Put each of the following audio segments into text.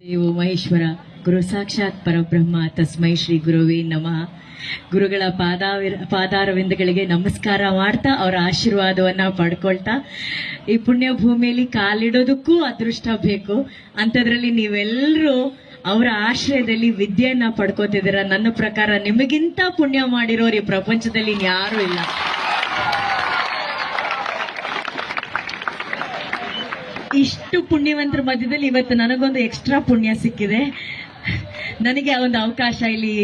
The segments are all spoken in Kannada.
ದೇವೋ ಮಹೇಶ್ವರ ಗುರು ಸಾಕ್ಷಾತ್ ಪರಬ್ರಹ್ಮ ತಸ್ಮೈ ಶ್ರೀ ಗುರುವೇ ನಮಃ. ಗುರುಗಳ ಪಾದಾರವಿಂದಗಳಿಗೆ ನಮಸ್ಕಾರ ಮಾಡ್ತಾ ಅವರ ಆಶೀರ್ವಾದವನ್ನ ಪಡ್ಕೊಳ್ತಾ ಈ ಪುಣ್ಯ ಭೂಮಿಯಲ್ಲಿ ಕಾಲಿಡೋದಕ್ಕೂ ಅದೃಷ್ಟ ಬೇಕು. ಅಂಥದ್ರಲ್ಲಿ ನೀವೆಲ್ಲರೂ ಅವರ ಆಶ್ರಯದಲ್ಲಿ ವಿದ್ಯೆಯನ್ನ ಪಡ್ಕೋತಿದ್ದೀರ. ನನ್ನ ಪ್ರಕಾರ ನಿಮಗಿಂತ ಪುಣ್ಯ ಮಾಡಿರೋರು ಈ ಪ್ರಪಂಚದಲ್ಲಿ ಯಾರೂ ಇಲ್ಲ. ಇಷ್ಟು ಪುಣ್ಯವಂತರ ಮಧ್ಯದಲ್ಲಿ ಇವತ್ತು ನನಗೊಂದು ಎಕ್ಸ್ಟ್ರಾ ಪುಣ್ಯ ಸಿಕ್ಕಿದೆ. ನನಗೆ ಒಂದು ಅವಕಾಶ ಇಲ್ಲಿ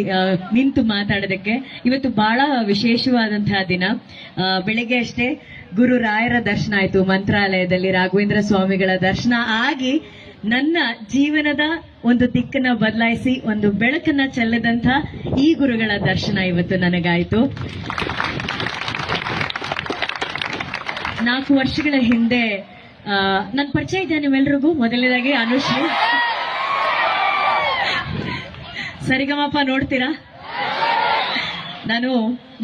ನಿಂತು ಮಾತಾಡೋದಕ್ಕೆ. ಇವತ್ತು ಬಹಳ ವಿಶೇಷವಾದಂತಹ ದಿನ. ಬೆಳಿಗ್ಗೆ ಅಷ್ಟೇ ಗುರು ರಾಯರ ದರ್ಶನ ಆಯ್ತು ಮಂತ್ರಾಲಯದಲ್ಲಿ. ರಾಘವೇಂದ್ರ ಸ್ವಾಮಿಗಳ ದರ್ಶನ ಆಗಿ ನನ್ನ ಜೀವನದ ಒಂದು ದಿಕ್ಕನ್ನ ಬದಲಾಯಿಸಿ ಒಂದು ಬೆಳಕನ್ನ ಚೆಲ್ಲದಂತ ಈ ಗುರುಗಳ ದರ್ಶನ ಇವತ್ತು ನನಗಾಯ್ತು. 4 ವರ್ಷಗಳ ಹಿಂದೆ ನನ್ನ ಪರಿಚಯ ಇದೆ ನಿಮ್ಮೆಲ್ರಿಗೂ. ಮೊದಲನೇದಾಗಿ ಅನುಶ್ರೀ, ಸರಿಗಮಪ ನೋಡ್ತೀರಾ? ನಾನು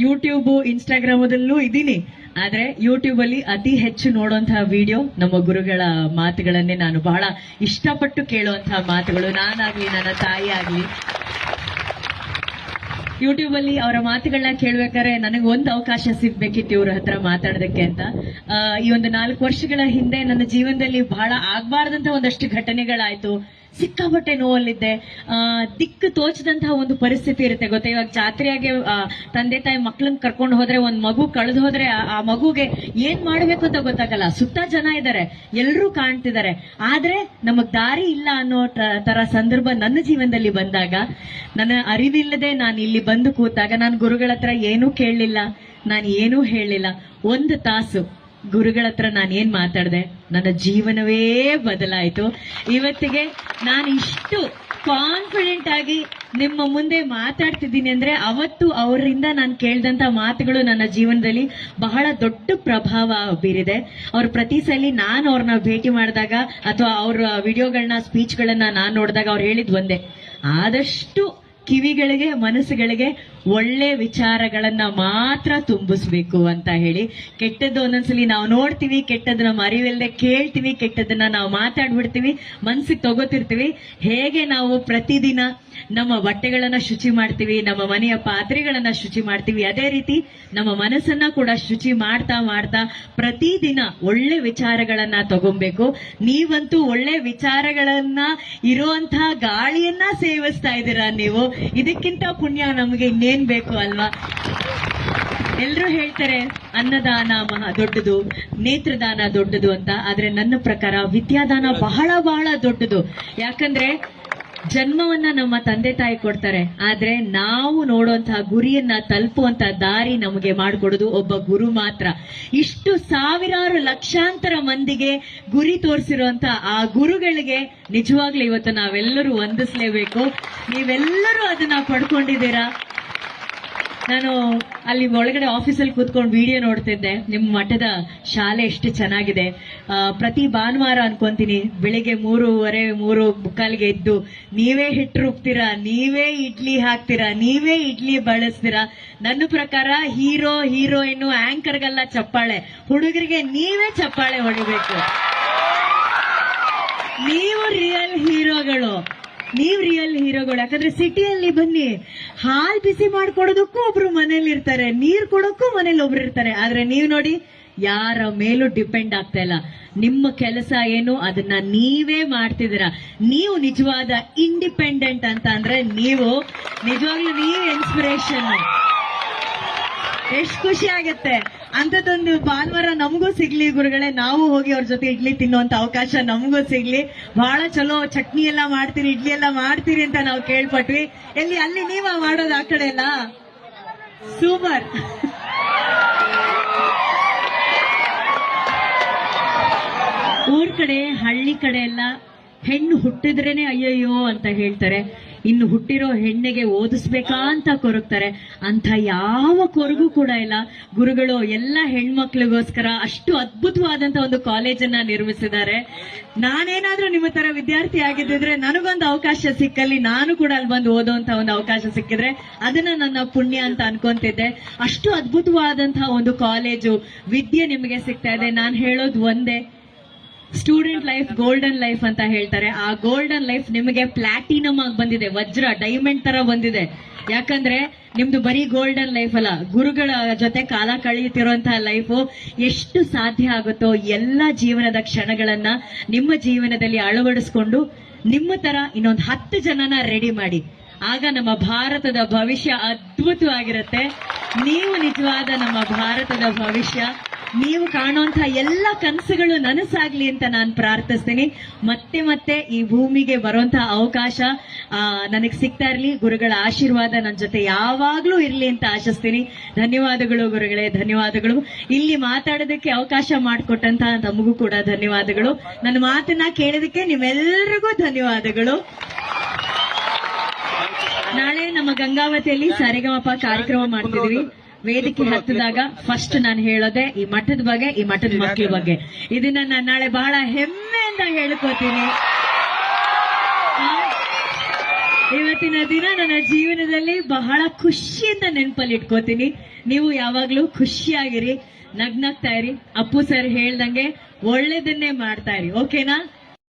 ಯೂಟ್ಯೂಬ್ ಇನ್ಸ್ಟಾಗ್ರಾಮದಲ್ಲೂ ಇದ್ದೀನಿ, ಆದ್ರೆ ಯೂಟ್ಯೂಬ್ ಅಲ್ಲಿ ಅತಿ ಹೆಚ್ಚು ನೋಡುವಂತಹ ವಿಡಿಯೋ ನಮ್ಮ ಗುರುಗಳ ಮಾತುಗಳನ್ನೇ ನಾನು ಬಹಳ ಇಷ್ಟಪಟ್ಟು ಕೇಳುವಂತಹ ಮಾತುಗಳು. ನಾನಾಗ್ಲಿ ನನ್ನ ತಾಯಿ ಆಗ್ಲಿ ಯೂಟ್ಯೂಬ್ ಅಲ್ಲಿ ಅವರ ಮಾತುಗಳನ್ನ ಕೇಳ್ಬೇಕಾದ್ರೆ ನನಗೆ ಒಂದು ಅವಕಾಶ ಸಿಗ್ಬೇಕಿತ್ತು ಇವ್ರ ಹತ್ರ ಮಾತಾಡೋದಕ್ಕೆ ಅಂತ. ಈ ಒಂದು 4 ವರ್ಷಗಳ ಹಿಂದೆ ನನ್ನ ಜೀವನದಲ್ಲಿ ಬಹಳ ಆಗ್ಬಾರ್ದಂತ ಒಂದಷ್ಟು ಘಟನೆಗಳಾಯ್ತು. ಸಿಕ್ಕಾಪಟ್ಟೆ ನೋವಲ್ಲಿದ್ದೆ. ದಿಕ್ಕು ತೋಚದಂತಹ ಒಂದು ಪರಿಸ್ಥಿತಿ ಇರುತ್ತೆ ಗೊತ್ತಾ. ಇವಾಗ ಜಾತ್ರೆಯಾಗೆ ತಂದೆ ತಾಯಿ ಮಕ್ಳನ್ನ ಕರ್ಕೊಂಡು ಹೋದ್ರೆ ಒಂದ್ ಮಗು ಕಳೆದು ಹೋದ್ರೆ ಆ ಮಗುಗೆ ಏನ್ ಮಾಡ್ಬೇಕು ಅಂತ ಗೊತ್ತಾಗಲ್ಲ. ಸುತ್ತ ಜನ ಇದ್ದಾರೆ, ಎಲ್ರೂ ಕಾಣ್ತಿದ್ದಾರೆ, ಆದ್ರೆ ನಮಗ್ ದಾರಿ ಇಲ್ಲ ಅನ್ನೋ ತರ ಸಂದರ್ಭ ನನ್ನ ಜೀವನದಲ್ಲಿ ಬಂದಾಗ, ನನ್ನ ಅರಿವಿಲ್ಲದೆ ನಾನು ಇಲ್ಲಿ ಬಂದು ಕೂತಾಗ ನಾನು ಗುರುಗಳ ಹತ್ರ ಏನೂ ಕೇಳಲಿಲ್ಲ, ನಾನು ಏನೂ ಹೇಳಿಲ್ಲ. 1 ತಾಸು ಗುರುಗಳ ಹತ್ರ ನಾನೇನ್ ಮಾತಾಡ್ದೆ, ನನ್ನ ಜೀವನವೇ ಬದಲಾಯಿತು. ಇವತ್ತಿಗೆ ನಾನು ಇಷ್ಟು ಕಾನ್ಫಿಡೆಂಟ್ ಆಗಿ ನಿಮ್ಮ ಮುಂದೆ ಮಾತಾಡ್ತಿದ್ದೀನಿ ಅಂದ್ರೆ ಅವತ್ತು ಅವರಿಂದ ನಾನು ಕೇಳಿದಂತ ಮಾತುಗಳು ನನ್ನ ಜೀವನದಲ್ಲಿ ಬಹಳ ದೊಡ್ಡ ಪ್ರಭಾವ ಬೀರಿದೆ. ಅವ್ರ ಪ್ರತಿ ಸಲ ನಾನು ಅವ್ರನ್ನ ಭೇಟಿ ಮಾಡಿದಾಗ ಅಥವಾ ಅವ್ರ ವಿಡಿಯೋಗಳನ್ನ ಸ್ಪೀಚ್ಗಳನ್ನ ನಾನು ನೋಡಿದಾಗ ಅವ್ರು ಹೇಳಿದ್ ಒಂದೇ, ಆದಷ್ಟು ಕಿವಿಗಳಿಗೆ ಮನಸ್ಸುಗಳಿಗೆ ಒಳ್ಳೆ ವಿಚಾರಗಳನ್ನ ಮಾತ್ರ ತುಂಬಿಸ್ಬೇಕು ಅಂತ ಹೇಳಿ. ಕೆಟ್ಟದ್ದು ಒಂದೊಂದ್ಸಲಿ ನಾವು ನೋಡ್ತೀವಿ, ಕೆಟ್ಟದನ್ನ ನಮ್ಮ ಅರಿವಿಲ್ಲದೆ ಕೇಳ್ತೀವಿ, ಕೆಟ್ಟದನ್ನ ನಾವು ಮಾತಾಡ್ಬಿಡ್ತೀವಿ, ಮನ್ಸಿಗೆ ತಗೋತಿರ್ತೀವಿ. ಹೇಗೆ ನಾವು ಪ್ರತಿದಿನ ನಮ್ಮ ಬಟ್ಟೆಗಳನ್ನ ಶುಚಿ ಮಾಡ್ತೀವಿ, ನಮ್ಮ ಮನೆಯ ಪಾತ್ರೆಗಳನ್ನ ಶುಚಿ ಮಾಡ್ತೀವಿ, ಅದೇ ರೀತಿ ನಮ್ಮ ಮನಸ್ಸನ್ನ ಕೂಡ ಶುಚಿ ಮಾಡ್ತಾ ಮಾಡ್ತಾ ಪ್ರತಿದಿನ ಒಳ್ಳೆ ವಿಚಾರಗಳನ್ನ ತಗೊಬೇಕು. ನೀವಂತೂ ಒಳ್ಳೆ ವಿಚಾರಗಳನ್ನ ಇರುವಂತಹ ಗಾಳಿಯನ್ನ ಸೇವಿಸ್ತಾ ಇದ್ದೀರಾ ನೀವು. ಇದಕ್ಕಿಂತ ಪುಣ್ಯ ನಮಗೆ ಇನ್ನೇನ್ ಬೇಕು ಅಲ್ವಾ? ಎಲ್ರೂ ಹೇಳ್ತಾರೆ ಅನ್ನದಾನ ದೊಡ್ಡದು, ನೇತ್ರದಾನ ದೊಡ್ಡದು ಅಂತ. ಆದ್ರೆ ನನ್ನ ಪ್ರಕಾರ ವಿದ್ಯಾದಾನ ಬಹಳ ಬಹಳ ದೊಡ್ಡದು. ಯಾಕಂದ್ರೆ ಜನ್ಮವನ್ನ ನಮ್ಮ ತಂದೆ ತಾಯಿ ಕೊಡ್ತಾರೆ, ಆದ್ರೆ ನಾವು ನೋಡುವಂತಹ ಗುರಿಯನ್ನ ತಲುಪುವಂತ ದಾರಿ ನಮಗೆ ಮಾಡಿಕೊಡೋದು ಒಬ್ಬ ಗುರು ಮಾತ್ರ. ಇಷ್ಟು ಸಾವಿರಾರು ಲಕ್ಷಾಂತರ ಮಂದಿಗೆ ಗುರಿ ತೋರಿಸಿರುವಂತ ಆ ಗುರುಗಳಿಗೆ ನಿಜವಾಗ್ಲೂ ಇವತ್ತು ನಾವೆಲ್ಲರೂ ವಂದಿಸಲೇಬೇಕು. ನೀವೆಲ್ಲರೂ ಅದನ್ನ ಪಡ್ಕೊಂಡಿದ್ದೀರಾ. ನಾನು ಅಲ್ಲಿ ಒಳಗಡೆ ಆಫೀಸಲ್ಲಿ ಕೂತ್ಕೊಂಡು ವಿಡಿಯೋ ನೋಡ್ತಿದ್ದೆ. ನಿಮ್ಮ ಮಠದ ಶಾಲೆ ಎಷ್ಟು ಚೆನ್ನಾಗಿದೆ. ಪ್ರತಿ ಭಾನುವಾರ ಅನ್ಕೊಂತೀನಿ ಬೆಳಿಗ್ಗೆ 3:30-3:45 ಎದ್ದು ನೀವೇ ಹಿಟ್ಟು ರುಬ್ತೀರಾ, ನೀವೇ ಇಡ್ಲಿ ಹಾಕ್ತೀರಾ, ನೀವೇ ಇಡ್ಲಿ ಬಳಸ್ತೀರಾ. ನನ್ನ ಪ್ರಕಾರ ಹೀರೋಯಿನ್ ಆಂಕರ್ಗೆಲ್ಲ ಚಪ್ಪಾಳೆ, ಹುಡುಗರಿಗೆ ನೀವೇ ಚಪ್ಪಾಳೆ ಹೊಡಿಬೇಕು. ನೀವು ರಿಯಲ್ ಹೀರೋಗಳು. ಯಾಕಂದ್ರೆ ಸಿಟಿಯಲ್ಲಿ ಬನ್ನಿ, ಹಾಲ್ ಬಿಸಿ ಮಾಡ್ಕೊಡೋದಕ್ಕೂ ಒಬ್ರು ಮನೇಲಿ ಇರ್ತಾರೆ, ನೀರ್ ಕೊಡೋಕ್ಕೂ ಮನೇಲಿ ಒಬ್ರು ಇರ್ತಾರೆ. ಆದ್ರೆ ನೀವು ನೋಡಿ, ಯಾರ ಮೇಲೂ ಡಿಪೆಂಡ್ ಆಗ್ತಾ ಇಲ್ಲ. ನಿಮ್ಮ ಕೆಲಸ ಏನು ಅದನ್ನ ನೀವೇ ಮಾಡ್ತಿದ್ದೀರಾ. ನೀವು ನಿಜವಾದ ಇಂಡಿಪೆಂಡೆಂಟ್ ಅಂತ ಅಂದ್ರೆ ನೀವು ನಿಜವಾಗ್ಲೂ ನೀವೇ ಇನ್ಸ್ಪಿರೇಷನ್. ಎಷ್ಟು ಖುಷಿ ಆಗತ್ತೆ. ಅಂತದೊಂದು ಭಾನುವಾರ ನಮಗೂ ಸಿಗ್ಲಿ ಗುರುಗಳೇ, ನಾವು ಹೋಗಿ ಅವ್ರ ಜೊತೆ ಇಡ್ಲಿ ತಿನ್ನುವಂತ ಅವಕಾಶ ನಮಗೂ ಸಿಗ್ಲಿ. ಬಹಳ ಚಲೋ ಚಟ್ನಿ ಎಲ್ಲ ಮಾಡ್ತೀರಿ, ಇಡ್ಲಿ ಎಲ್ಲ ಮಾಡ್ತೀರಿ ಅಂತ ನಾವು ಕೇಳ್ಪಟ್ವಿ. ಅಲ್ಲಿ ನೀವ ಮಾಡೋದು ಆ ಕಡೆ ಎಲ್ಲ ಸೂಪರ್. ಊರ್ ಕಡೆ ಹಳ್ಳಿ ಕಡೆ ಎಲ್ಲ ಹೆಣ್ಣು ಹುಟ್ಟಿದ್ರೇನೆ ಅಯ್ಯಯ್ಯೋ ಅಂತ ಹೇಳ್ತಾರೆ. ಇನ್ನು ಹುಟ್ಟಿರೋ ಹೆಣ್ಣಿಗೆ ಓದಿಸ್ಬೇಕಾ ಅಂತ ಕೊರಗ್ತಾರೆ. ಅಂತ ಯಾವ ಕೊರಗು ಕೂಡ ಇಲ್ಲ. ಗುರುಗಳು ಎಲ್ಲ ಹೆಣ್ಮಕ್ಳಿಗೋಸ್ಕರ ಅಷ್ಟು ಅದ್ಭುತವಾದಂತ ಒಂದು ಕಾಲೇಜನ್ನ ನಿರ್ಮಿಸಿದ್ದಾರೆ. ನಾನೇನಾದ್ರೂ ನಿಮ್ಮ ತರ ವಿದ್ಯಾರ್ಥಿ ಆಗಿದ್ದಿದ್ರೆ ನನಗೊಂದು ಅವಕಾಶ ಸಿಕ್ಕಲ್ಲಿ ನಾನು ಕೂಡ ಅಲ್ಲಿ ಬಂದು ಓದುವಂತ ಒಂದು ಅವಕಾಶ ಸಿಕ್ಕಿದ್ರೆ ಅದನ್ನ ನನ್ನ ಪುಣ್ಯ ಅಂತ ಅನ್ಕೊಂತಿದ್ದೆ. ಅಷ್ಟು ಅದ್ಭುತವಾದಂತಹ ಒಂದು ಕಾಲೇಜು, ವಿದ್ಯೆ ನಿಮಗೆ ಸಿಗ್ತಾ ಇದೆ. ನಾನು ಹೇಳೋದು ಒಂದೇ, ಸ್ಟೂಡೆಂಟ್ ಲೈಫ್ ಗೋಲ್ಡನ್ ಲೈಫ್ ಅಂತ ಹೇಳ್ತಾರೆ. ಆ ಗೋಲ್ಡನ್ ಲೈಫ್ ನಿಮಗೆ ಪ್ಲಾಟಿನಮ್ ಆಗಿ ಬಂದಿದೆ, ವಜ್ರ ಡೈಮಂಡ್ ತರ ಬಂದಿದೆ. ಯಾಕಂದ್ರೆ ನಿಮ್ದು ಬರೀ ಗೋಲ್ಡನ್ ಲೈಫ್ ಅಲ್ಲ, ಗುರುಗಳ ಜೊತೆ ಕಾಲ ಕಳೆಯುತ್ತಿರುವಂತಹ ಲೈಫು. ಎಷ್ಟು ಸಾಧ್ಯ ಆಗುತ್ತೋ ಎಲ್ಲ ಜೀವನದ ಕ್ಷಣಗಳನ್ನ ನಿಮ್ಮ ಜೀವನದಲ್ಲಿ ಅಳವಡಿಸ್ಕೊಂಡು ನಿಮ್ಮ ತರ ಇನ್ನೊಂದು 10 ಜನನ ರೆಡಿ ಮಾಡಿ. ಆಗ ನಮ್ಮ ಭಾರತದ ಭವಿಷ್ಯ ಅದ್ಭುತವಾಗಿರುತ್ತೆ. ನೀವು ನಿಜವಾದ ನಮ್ಮ ಭಾರತದ ಭವಿಷ್ಯ. ನೀವು ಕಾಣುವಂತಹ ಎಲ್ಲ ಕನಸುಗಳು ನನಸಾಗ್ಲಿ ಅಂತ ನಾನು ಪ್ರಾರ್ಥಿಸ್ತೀನಿ. ಮತ್ತೆ ಮತ್ತೆ ಈ ಭೂಮಿಗೆ ಬರುವಂತಹ ಅವಕಾಶ ನನಗೆ ಸಿಗ್ತಾ ಇರ್ಲಿ. ಗುರುಗಳ ಆಶೀರ್ವಾದ ನನ್ನ ಜೊತೆ ಯಾವಾಗ್ಲೂ ಇರ್ಲಿ ಅಂತ ಆಶಿಸ್ತೀನಿ. ಧನ್ಯವಾದಗಳು ಗುರುಗಳೇ, ಧನ್ಯವಾದಗಳು. ಇಲ್ಲಿ ಮಾತಾಡೋದಕ್ಕೆ ಅವಕಾಶ ಮಾಡಿಕೊಟ್ಟಂತಹ ತಮಗೂ ಕೂಡ ಧನ್ಯವಾದಗಳು. ನನ್ನ ಮಾತನ್ನ ಕೇಳೋದಕ್ಕೆ ನಿಮ್ಮೆಲ್ಲರಿಗೂ ಧನ್ಯವಾದಗಳು. ನಾಳೆ ನಮ್ಮ ಗಂಗಾವತಿಯಲ್ಲಿ ಸರಿಗಮಪ ಕಾರ್ಯಕ್ರಮ ಮಾಡ್ತಿದೀವಿ. ವೇದಿಕೆ ಹತ್ತಿದಾಗ ಫಸ್ಟ್ ನಾನು ಹೇಳೋದೆ ಈ ಮಠದ ಬಗ್ಗೆ, ಈ ಮಠದ ಮಕ್ಕಳ ಬಗ್ಗೆ. ಇದನ್ನ ನಾನು ನಾಳೆ ಬಹಳ ಹೆಮ್ಮೆಯಿಂದ ಹೇಳ್ಕೋತೀನಿ. ಇವತ್ತಿನ ದಿನ ನನ್ನ ಜೀವನದಲ್ಲಿ ಬಹಳ ಖುಷಿಯಿಂದ ನೆನಪಲ್ಲಿ ಇಟ್ಕೋತೀನಿ. ನೀವು ಯಾವಾಗ್ಲೂ ಖುಷಿಯಾಗಿರಿ, ನಗ್ನಗ್ತಾ ಇರಿ. ಅಪ್ಪು ಸರ್ ಹೇಳ್ದಂಗೆ ಒಳ್ಳೇದನ್ನೇ ಮಾಡ್ತಾ ಇರಿ. ಓಕೆನಾ?